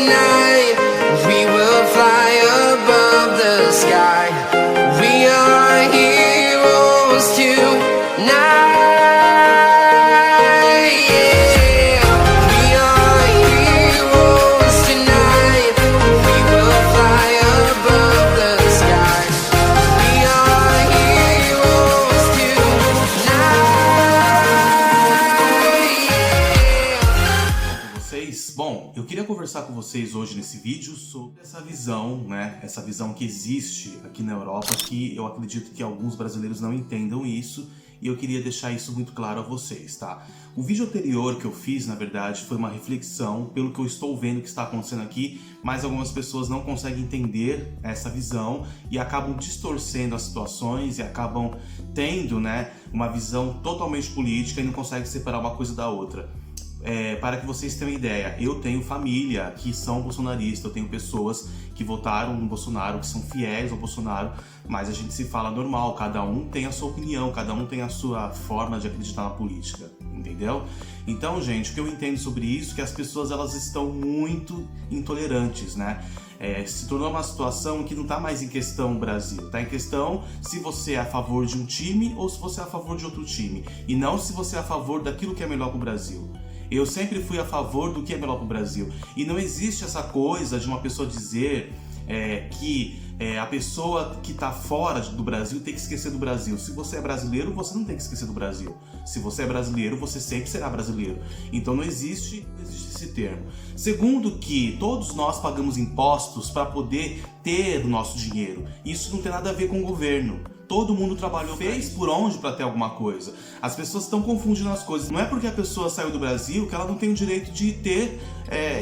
tonight. We will fly above the sky. We are heroes tonight. Bom, eu queria conversar com vocês hoje nesse vídeo sobre essa visão, né? Essa visão que existe aqui na Europa, que eu acredito que alguns brasileiros não entendam isso, e eu queria deixar isso muito claro a vocês, tá? O vídeo anterior que eu fiz, na verdade, foi uma reflexão pelo que eu estou vendo que está acontecendo aqui, mas algumas pessoas não conseguem entender essa visão e acabam distorcendo as situações e acabam tendo, né, uma visão totalmente política e não conseguem separar uma coisa da outra. Para que vocês tenham ideia, eu tenho família que são bolsonaristas, eu tenho pessoas que votaram no Bolsonaro, que são fiéis ao Bolsonaro, mas a gente se fala normal, cada um tem a sua opinião, cada um tem a sua forma de acreditar na política, entendeu? Então, gente, o que eu entendo sobre isso é que as pessoas elas estão muito intolerantes, né? Se tornou uma situação que não está mais em questão o Brasil, está em questão se você é a favor de um time ou se você é a favor de outro time, e não se você é a favor daquilo que é melhor para o Brasil. Eu sempre fui a favor do que é melhor para o Brasil. E não existe essa coisa de uma pessoa dizer que a pessoa que está fora do Brasil tem que esquecer do Brasil. Se você é brasileiro, você não tem que esquecer do Brasil. Se você é brasileiro, você sempre será brasileiro. Então não existe esse termo. Segundo, que todos nós pagamos impostos para poder ter o nosso dinheiro. Isso não tem nada a ver com o governo. Todo mundo trabalhou, fez por onde para ter alguma coisa. As pessoas estão confundindo as coisas. Não é porque a pessoa saiu do Brasil que ela não tem o direito de ter,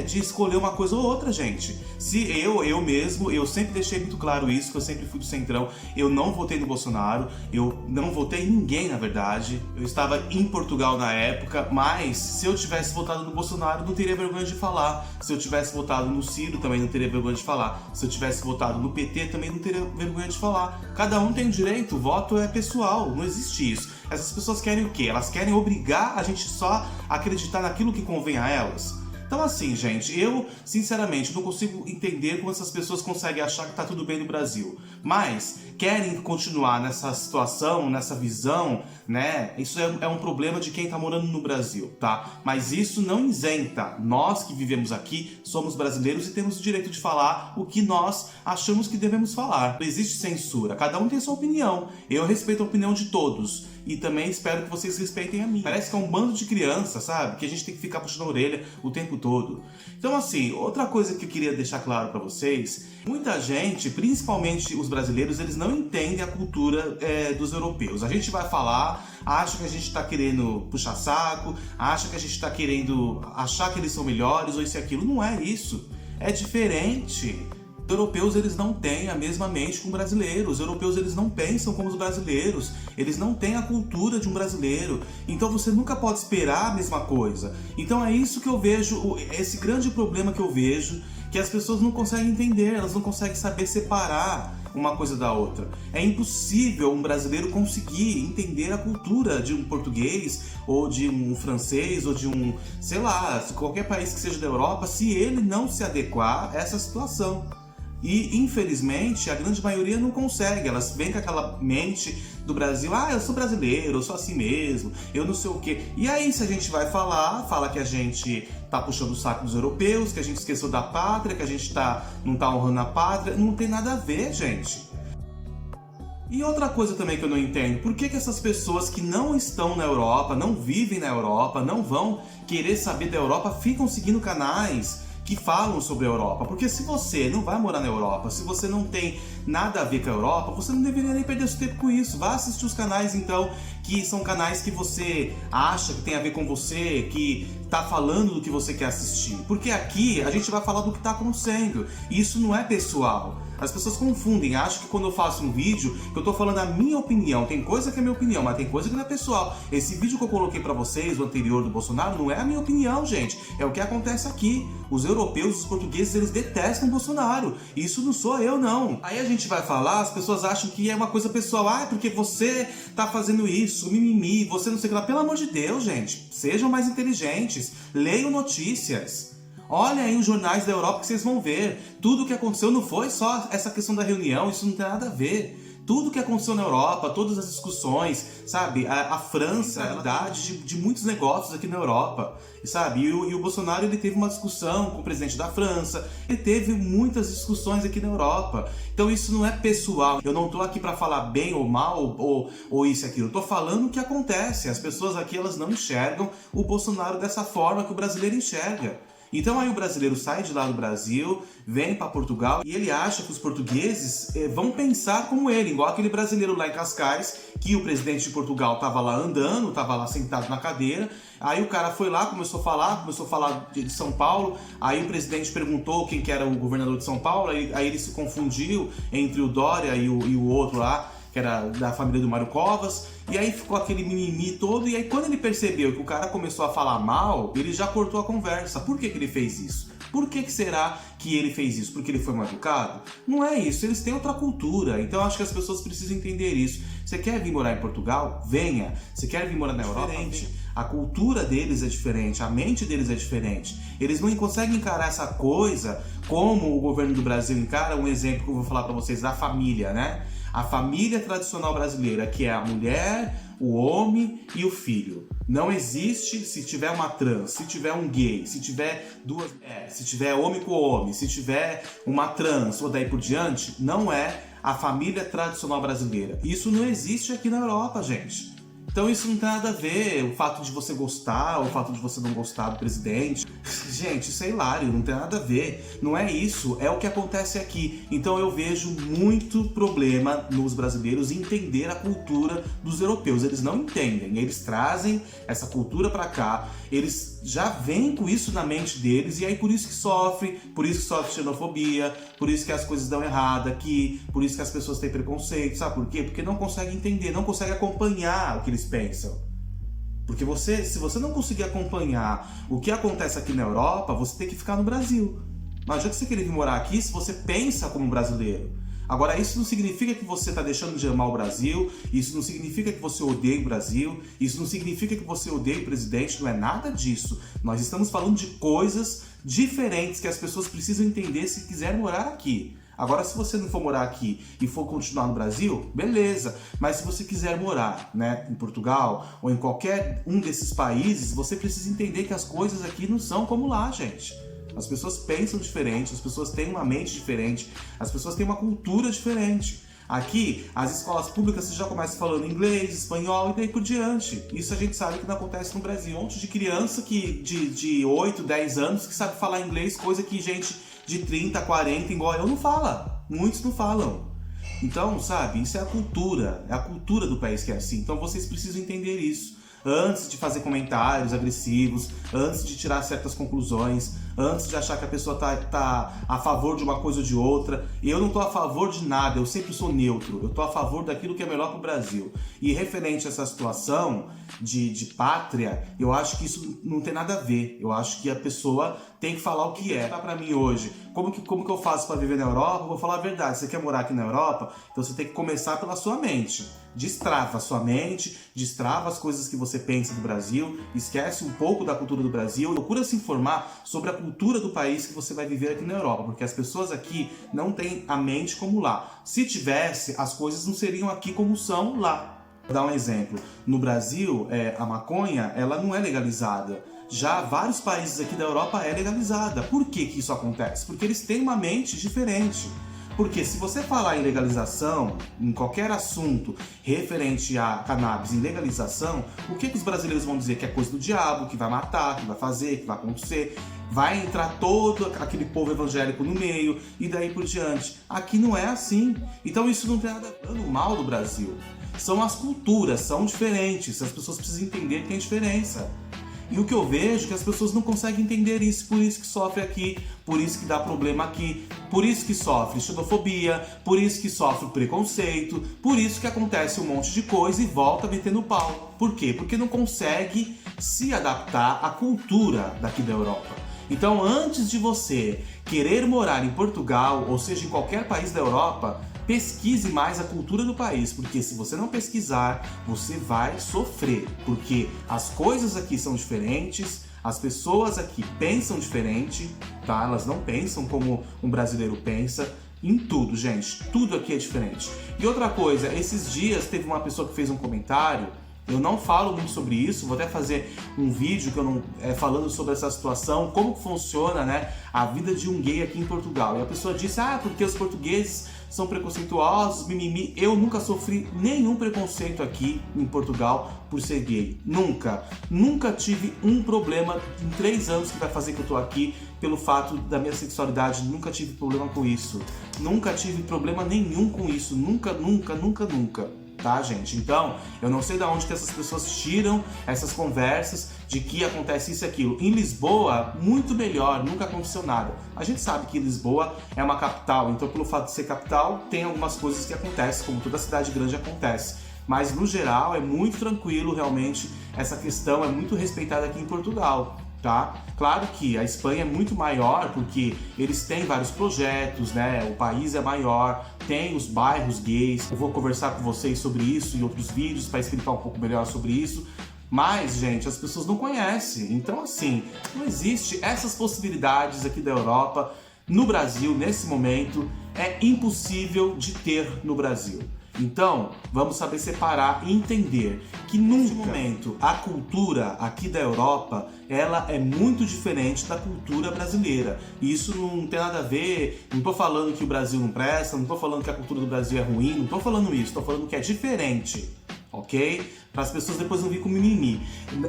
de escolher uma coisa ou outra, gente. Se eu mesmo, eu sempre deixei muito claro isso, que eu sempre fui do Centrão. Eu não votei no Bolsonaro, eu não votei em ninguém, na verdade. Eu estava em Portugal na época, mas se eu tivesse votado no Bolsonaro, não teria vergonha de falar. Se eu tivesse votado no Ciro, também não teria vergonha de falar. Se eu tivesse votado no PT, também não teria vergonha de falar. Cada um tem o direito. O voto é pessoal, não existe isso. Essas pessoas querem o quê? Elas querem obrigar a gente só a acreditar naquilo que convém a elas. Então assim, gente, eu sinceramente não consigo entender como essas pessoas conseguem achar que tá tudo bem no Brasil, mas querem continuar nessa situação, nessa visão, né? Isso é um problema de quem tá morando no Brasil, tá? Mas isso não isenta. Nós que vivemos aqui somos brasileiros e temos o direito de falar o que nós achamos que devemos falar. Não existe censura, cada um tem sua opinião. Eu respeito a opinião de todos. E também espero que vocês respeitem a minha. Parece que é um bando de crianças, sabe? Que a gente tem que ficar puxando a orelha o tempo todo. Então assim, outra coisa que eu queria deixar claro pra vocês, muita gente, principalmente os brasileiros, eles não entendem a cultura dos europeus. A gente vai falar, acha que a gente tá querendo puxar saco, acha que a gente tá querendo achar que eles são melhores ou isso e aquilo. Não é isso. É diferente. Os europeus eles não têm a mesma mente que um brasileiro, os europeus eles não pensam como os brasileiros, eles não têm a cultura de um brasileiro, então você nunca pode esperar a mesma coisa. Então é isso que eu vejo, esse grande problema que eu vejo, que as pessoas não conseguem entender, elas não conseguem saber separar uma coisa da outra. É impossível um brasileiro conseguir entender a cultura de um português, ou de um francês, ou de um, sei lá, qualquer país que seja da Europa, se ele não se adequar a essa situação. E, infelizmente, a grande maioria não consegue. Elas vêm com aquela mente do Brasil, eu sou brasileiro, eu sou assim mesmo, eu não sei o quê. E aí, se a gente vai fala que a gente tá puxando o saco dos europeus, que a gente esqueceu da pátria, que a gente não tá honrando a pátria, não tem nada a ver, gente. E outra coisa também que eu não entendo, por que essas pessoas que não estão na Europa, não vivem na Europa, não vão querer saber da Europa, ficam seguindo canais que falam sobre a Europa? Porque se você não vai morar na Europa, se você não tem nada a ver com a Europa, você não deveria nem perder seu tempo com isso. Vá assistir os canais, então, que são canais que você acha que tem a ver com você, que tá falando do que você quer assistir. Porque aqui a gente vai falar do que tá acontecendo, e isso não é pessoal. As pessoas confundem, acham que quando eu faço um vídeo, que eu tô falando a minha opinião. Tem coisa que é minha opinião, mas tem coisa que não é pessoal. Esse vídeo que eu coloquei pra vocês, o anterior do Bolsonaro, não é a minha opinião, gente. É o que acontece aqui. Os europeus, os portugueses, eles detestam o Bolsonaro. Isso não sou eu, não. Aí a gente vai falar, as pessoas acham que é uma coisa pessoal. Porque você tá fazendo isso, mimimi, você não sei o que lá. Pelo amor de Deus, gente. Sejam mais inteligentes. Leiam notícias. Olha aí os jornais da Europa que vocês vão ver. Tudo o que aconteceu não foi só essa questão da reunião, isso não tem nada a ver. Tudo o que aconteceu na Europa, todas as discussões, sabe? A França, a realidade de muitos negócios aqui na Europa, sabe? E o Bolsonaro, ele teve uma discussão com o presidente da França, ele teve muitas discussões aqui na Europa. Então isso não é pessoal. Eu não tô aqui para falar bem ou mal, ou isso e aquilo. Eu tô falando o que acontece. As pessoas aqui, elas não enxergam o Bolsonaro dessa forma que o brasileiro enxerga. Então aí o brasileiro sai de lá do Brasil, vem para Portugal e ele acha que os portugueses vão pensar como ele, igual aquele brasileiro lá em Cascais, que o presidente de Portugal estava lá andando, estava lá sentado na cadeira, aí o cara foi lá, começou a falar de São Paulo, aí o presidente perguntou quem que era o governador de São Paulo, aí ele se confundiu entre o Dória e o outro lá, que era da família do Mário Covas, e aí ficou aquele mimimi todo, e aí quando ele percebeu que o cara começou a falar mal, ele já cortou a conversa. Por que ele fez isso? Por que será que ele fez isso? Porque ele foi mal educado? Não é isso, eles têm outra cultura, então eu acho que as pessoas precisam entender isso. Você quer vir morar em Portugal? Venha. Você quer vir morar na Europa? Diferente. A cultura deles é diferente, a mente deles é diferente. Eles não conseguem encarar essa coisa como o governo do Brasil encara. Um exemplo que eu vou falar pra vocês da família, né? A família tradicional brasileira, que é a mulher, o homem e o filho. Não existe se tiver uma trans, se tiver um gay, se tiver se tiver homem com homem, se tiver uma trans ou daí por diante, não é a família tradicional brasileira. Isso não existe aqui na Europa, gente. Então isso não tem nada a ver, o fato de você gostar, o fato de você não gostar do presidente. Gente, isso é hilário, não tem nada a ver. Não é isso, é o que acontece aqui. Então eu vejo muito problema nos brasileiros em entender a cultura dos europeus. Eles não entendem, eles trazem essa cultura pra cá, eles já vêm com isso na mente deles, e aí por isso que sofre xenofobia, por isso que as coisas dão errado aqui, por isso que as pessoas têm preconceito, sabe por quê? Porque não conseguem entender, não conseguem acompanhar o que eles pensam. Porque se você não conseguir acompanhar o que acontece aqui na Europa, você tem que ficar no Brasil. Não adianta você querer vir morar aqui se você pensa como brasileiro. Agora, isso não significa que você está deixando de amar o Brasil, isso não significa que você odeia o Brasil, isso não significa que você odeia o presidente, não é nada disso. Nós estamos falando de coisas diferentes que as pessoas precisam entender se quiserem morar aqui. Agora, se você não for morar aqui e for continuar no Brasil, beleza. Mas se você quiser morar, né, em Portugal ou em qualquer um desses países, você precisa entender que as coisas aqui não são como lá, gente. As pessoas pensam diferente, as pessoas têm uma mente diferente, as pessoas têm uma cultura diferente. Aqui, as escolas públicas você já começa falando inglês, espanhol e daí por diante. Isso a gente sabe que não acontece no Brasil. Um monte de criança de 8, 10 anos que sabe falar inglês, coisa que gente de 30, 40, igual eu, não fala. Muitos não falam. Então, sabe, isso é a cultura do país que é assim. Então vocês precisam entender isso. Antes de fazer comentários agressivos, antes de tirar certas conclusões, antes de achar que a pessoa tá a favor de uma coisa ou de outra. Eu não tô a favor de nada, eu sempre sou neutro. Eu tô a favor daquilo que é melhor pro Brasil. E referente a essa situação de pátria, eu acho que isso não tem nada a ver. Eu acho que a pessoa tem que falar o que é. Tá pra mim hoje, como que eu faço para viver na Europa? Eu vou falar a verdade. Você quer morar aqui na Europa? Então você tem que começar pela sua mente. Destrava a sua mente, destrava as coisas que você pensa do Brasil, esquece um pouco da cultura do Brasil, procura se informar sobre a cultura do país que você vai viver aqui na Europa, porque as pessoas aqui não têm a mente como lá. Se tivesse, as coisas não seriam aqui como são lá. Vou dar um exemplo. No Brasil, a maconha, ela não é legalizada. Já vários países aqui da Europa é legalizada. Por que isso acontece? Porque eles têm uma mente diferente. Porque se você falar em legalização, em qualquer assunto referente a cannabis em legalização, o que os brasileiros vão dizer? Que é coisa do diabo, que vai matar, que vai fazer, que vai acontecer. Vai entrar todo aquele povo evangélico no meio e daí por diante. Aqui não é assim. Então isso não tem nada dando mal do Brasil. São as culturas, são diferentes. As pessoas precisam entender que tem diferença. E o que eu vejo é que as pessoas não conseguem entender isso, por isso que sofre aqui, por isso que dá problema aqui, por isso que sofre xenofobia, por isso que sofre preconceito, por isso que acontece um monte de coisa e volta metendo pau. Por quê? Porque não consegue se adaptar à cultura daqui da Europa. Então, antes de você querer morar em Portugal, ou seja, em qualquer país da Europa, pesquise mais a cultura do país, porque se você não pesquisar, você vai sofrer, porque as coisas aqui são diferentes, As pessoas aqui pensam diferente, tá? Elas não pensam como um brasileiro pensa. Em tudo, gente. Tudo aqui é diferente. E outra coisa, esses dias teve uma pessoa que fez um comentário. Eu não falo muito sobre isso, vou até fazer um vídeo que eu não, falando sobre essa situação, como que funciona, né, a vida de um gay aqui em Portugal. E a pessoa disse, porque os portugueses são preconceituosos, mimimi. Eu nunca sofri nenhum preconceito aqui em Portugal por ser gay. Nunca. Nunca tive um problema em 3 anos que vai fazer que eu tô aqui pelo fato da minha sexualidade. Nunca tive problema com isso. Nunca tive problema nenhum com isso. Nunca, nunca, nunca, nunca. Tá, gente? Então, eu não sei de onde que essas pessoas tiram essas conversas de que acontece isso e aquilo. Em Lisboa, muito melhor, nunca aconteceu nada. A gente sabe que Lisboa é uma capital, então pelo fato de ser capital, tem algumas coisas que acontecem, como toda cidade grande acontece. Mas no geral, é muito tranquilo, realmente, essa questão é muito respeitada aqui em Portugal. Tá? Claro que a Espanha é muito maior porque eles têm vários projetos, né? O país é maior, tem os bairros gays. Eu vou conversar com vocês sobre isso em outros vídeos para explicar um pouco melhor sobre isso. Mas, gente, as pessoas não conhecem. Então, assim, não existe essas possibilidades aqui da Europa. No Brasil, nesse momento, é impossível de ter no Brasil. Então, vamos saber separar e entender que nesse momento a cultura aqui da Europa, ela é muito diferente da cultura brasileira. E isso não tem nada a ver, não tô falando que o Brasil não presta, não tô falando que a cultura do Brasil é ruim, não tô falando isso, tô falando que é diferente, ok? Para as pessoas depois não virem com mimimi.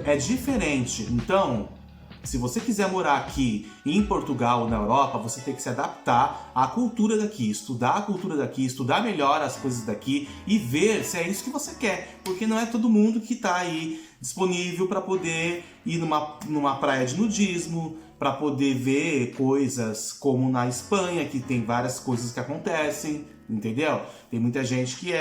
É diferente, então... Se você quiser morar aqui em Portugal ou na Europa, você tem que se adaptar à cultura daqui, estudar a cultura daqui, estudar melhor as coisas daqui e ver se é isso que você quer. Porque não é todo mundo que está aí disponível para poder ir numa praia de nudismo, para poder ver coisas como na Espanha, que tem várias coisas que acontecem, entendeu? Tem muita gente que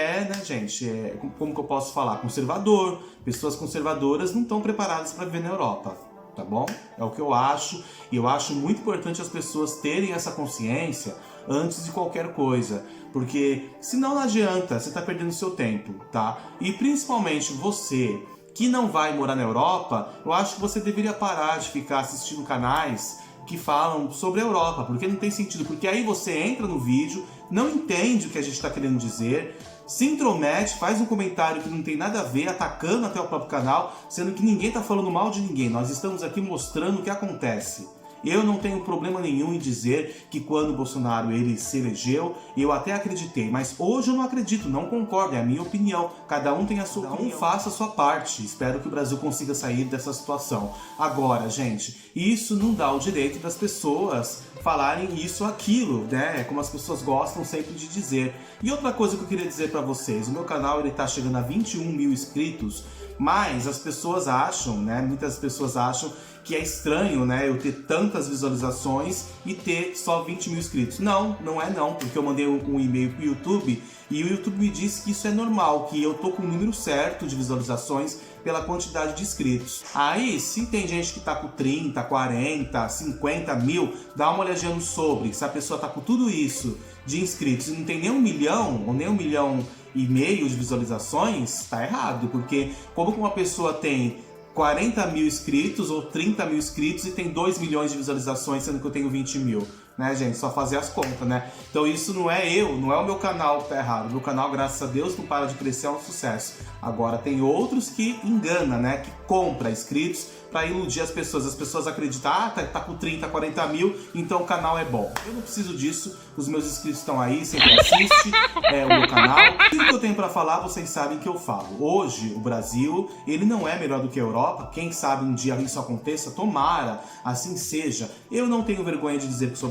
como que eu posso falar? Conservador. Pessoas conservadoras não estão preparadas para viver na Europa. Tá bom? É o que eu acho, e eu acho muito importante as pessoas terem essa consciência antes de qualquer coisa, porque senão não adianta, você tá perdendo seu tempo, tá? E principalmente você que não vai morar na Europa, eu acho que você deveria parar de ficar assistindo canais que falam sobre a Europa, porque não tem sentido, porque aí você entra no vídeo, não entende o que a gente está querendo dizer, se intromete, faz um comentário que não tem nada a ver, atacando até o próprio canal, sendo que ninguém está falando mal de ninguém. Nós estamos aqui mostrando o que acontece. Eu não tenho problema nenhum em dizer que quando o Bolsonaro ele se elegeu, eu até acreditei, mas hoje eu não acredito, não concordo, é a minha opinião. Cada um tem a sua opinião. Faça a sua parte. Espero que o Brasil consiga sair dessa situação. Agora, gente, isso não dá o direito das pessoas falarem isso ou aquilo, né? Como as pessoas gostam sempre de dizer. E outra coisa que eu queria dizer pra vocês, o meu canal ele tá chegando a 21 mil inscritos, mas as pessoas acham, né? Muitas pessoas acham que é estranho, né? Eu ter tantas visualizações e ter só 20 mil inscritos. Não, não é não, porque eu mandei um e-mail pro YouTube e o YouTube me disse que isso é normal, que eu tô com o número certo de visualizações pela quantidade de inscritos. Aí, se tem gente que tá com 30, 40, 50 mil, dá uma olhadinha no sobre. Se a pessoa tá com tudo isso de inscritos e não tem nem 1 milhão ou nem 1,5 milhão de visualizações, tá errado. Porque como que uma pessoa tem 40 mil inscritos ou 30 mil inscritos e tem 2 milhões de visualizações, sendo que eu tenho 20 mil? Né, gente? Só fazer as contas, né? Então isso não é não é o meu canal que tá errado. O meu canal, graças a Deus, não para de crescer, é um sucesso. Agora tem outros que engana, né? Que compra inscritos para iludir as pessoas acreditam, tá com 30, 40 mil, então o canal é bom. Eu não preciso disso, os meus inscritos estão aí, sempre assiste o meu canal. Tudo que eu tenho para falar, vocês sabem que eu falo. Hoje, o Brasil, ele não é melhor do que a Europa, quem sabe um dia isso aconteça, tomara, assim seja. Eu não tenho vergonha de dizer que sou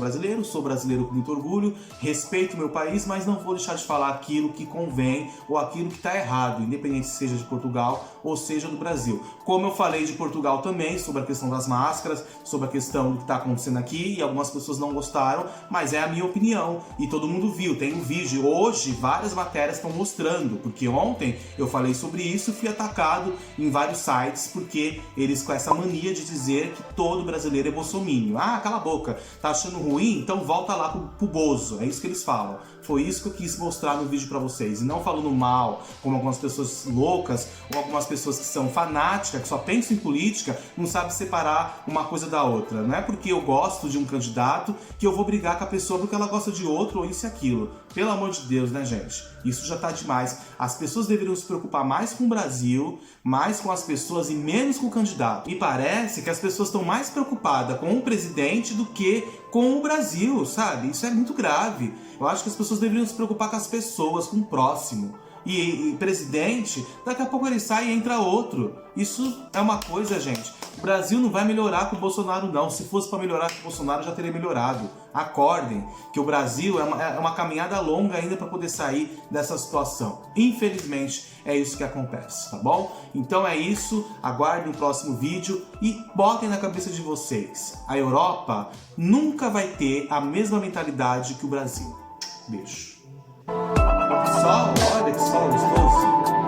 brasileiro com muito orgulho, respeito o meu país, mas não vou deixar de falar aquilo que convém ou aquilo que está errado, independente se seja de Portugal ou seja do Brasil. Como eu falei de Portugal também, sobre a questão das máscaras, sobre a questão do que está acontecendo aqui, e algumas pessoas não gostaram, mas é a minha opinião, e todo mundo viu, tem um vídeo, hoje várias matérias estão mostrando, porque ontem eu falei sobre isso e fui atacado em vários sites, porque eles com essa mania de dizer que todo brasileiro é bolsominion. Cala a boca, tá achando ruim? ruim, então volta lá pro Bozo. É isso que eles falam. Foi isso que eu quis mostrar no vídeo pra vocês. E não falando mal, como algumas pessoas loucas, ou algumas pessoas que são fanáticas, que só pensam em política, não sabem separar uma coisa da outra. Não é porque eu gosto de um candidato que eu vou brigar com a pessoa porque ela gosta de outro, ou isso e aquilo. Pelo amor de Deus, né, gente? Isso já tá demais. As pessoas deveriam se preocupar mais com o Brasil, mais com as pessoas e menos com o candidato. E parece que as pessoas estão mais preocupadas com o presidente do que com o Brasil, sabe? Isso é muito grave. Eu acho que as pessoas deveriam se preocupar com as pessoas, com o próximo. E presidente, daqui a pouco ele sai e entra outro. Isso é uma coisa, gente. O Brasil não vai melhorar com o Bolsonaro, não. Se fosse para melhorar com o Bolsonaro, já teria melhorado. Acordem que o Brasil é uma caminhada longa ainda para poder sair dessa situação. Infelizmente, é isso que acontece, tá bom? Então é isso. Aguardem o próximo vídeo e botem na cabeça de vocês. A Europa nunca vai ter a mesma mentalidade que o Brasil. Beijo. Sol, olha que sol gostoso.